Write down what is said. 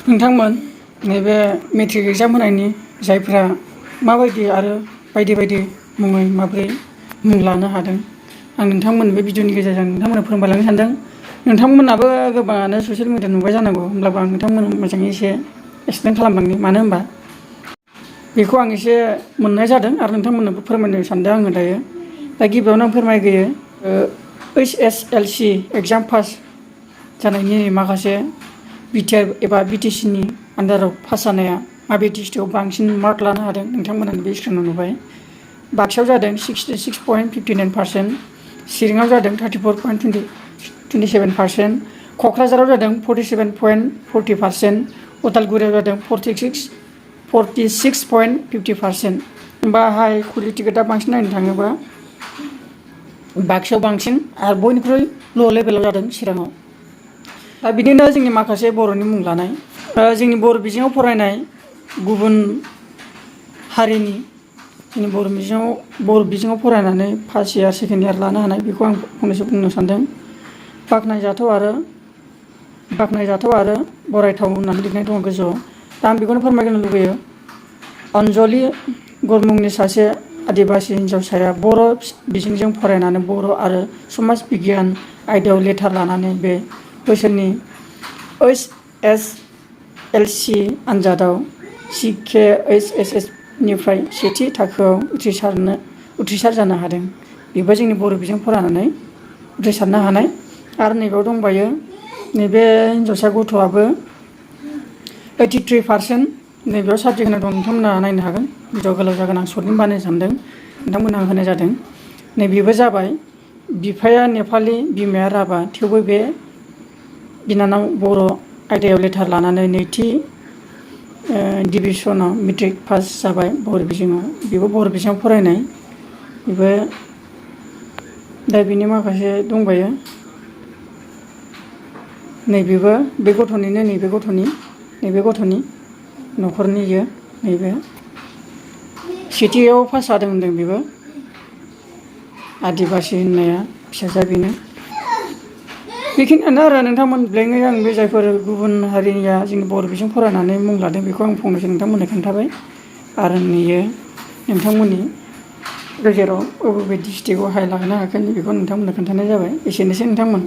नोंथांमोन नैबे matric exam होनायनि जायफ्रा माबायदि आरो बायदि बायदि मुङै माबोरै मुं लानो हादों आं नोंथांमोन बे भिडिअनि गेजेरजों नोंथांमोननो फोरमायलांनो सानदों। नोंथांमोनाबो गोबाङानो ससियेल मिडिया नुबाय जानांगौ, होमब्लाबो आं नोंथांमोन मोजाङै एसे एक्सप्लेन खालामलांनि। मानो होनबा बेखौ आं एसे मोननाय जादों आरो नोंथांमोननोबो फोरमायनो सानदों आङो दायो। दा गिबियावनो आं फोरमायग्रोयो HSLC एग्जाम पास जानायनि माखासे बिटिआर एबा बिटिसिनि आन्दाराव पास जानाया माबे डिस्ट्रिक्टआव बांसिन मार्क लानो हादों नोंथांमोना बे स्क्रिनाव नुबाय। बाक्सायाव जादों 66.59%, चिराङाव जादों 34.27%, क'क्राझाराव जादों 47.40%, उदालगुरियाव जादों 46.50%। होमबा हाइ कुवालिटिखौ दा बांसिन नायनो थाङोबा बाक्सायाव बांसिन आरो बयनिख्रुइ ल' लेभेलाव जादों चिराङाव। दा बिदिनो जोंनि माखासे बर'नि मुं लानाय, जोंनि बर' बिजोङाव फरायनाय गुबुन हारिनि जोंनि बर' बिजोङाव फरायनानै फार्स्ट इयार सेकेन्ड इयार लानो हानाय, बेखौ आं फंनैसो बुंनो सानदों। बाख्नायजाथाव आरो बरायथाव होननानै लिरनाय दङ गोजौआव। दा आं बेखौनो फोरमायनो लुबैयो। अनजलि गुरमुंनि सासे आदिबासि हिन्जावसाया बर' बिजोंजों फरायनानै बर' आरो समाज बिगियान आयदायाव लेटार लानानै बे बोसोरनि HSLC आनजादाव CKHSS निफ्राय सेथि थाखोआव उथ्रिसार जानो हादों। बेबो जोंनि बर' बिजों फरायनानै उथ्रिसारनो हानाय। आरो नैबेयाव दंबायो, नैबे हिन्जावसा गथ'आबो 83%। नैबेयाव साबजेक्ट होनाय दं, नोंथांमोना नायनो हागोन। भिडिअ गोलाव जागोन, आं सर्टनि बानायनो सानदों, नोंथांमोनहा होनाय जादों। नैबेबो जाबाय, बिफाया नेपालि बिमाया राभा, थेवबो बे बिनानाव बर' आयदायाव लेटार लानानै नैथि डिभिजनाव मेट्रिक पास जाबाय बर' बिजोङाव। बेबो बर' बिजोङाव फरायनाय। बेबो दा बिनि माखासे दंबायो। नैबेबो बे गथ'निनो, नैबे गथ'नि न'खरनि इयो। नैबे सेथियाव पास जादों होनदों, बेबो आदिबासि होननाया फिसाज्ला बेनो। बेखिनियानो आरो नोंथांमोन ब्लेङै आं बे जायफोर गुबुन हारिनिया जोंनि बर' बिजों फरायनानै मुं लादों बेखौ आं फंनैसो नोंथांमोननो खोन्थाबाय। आरो नैयो नोंथांमोननि गेजेराव बबे डिस्ट्रिक्टआव हाइ लानो हाखो बेखौ नोंथांमोननो खोन्थानाय जाबाय। एसेनोसै नोंथांमोन।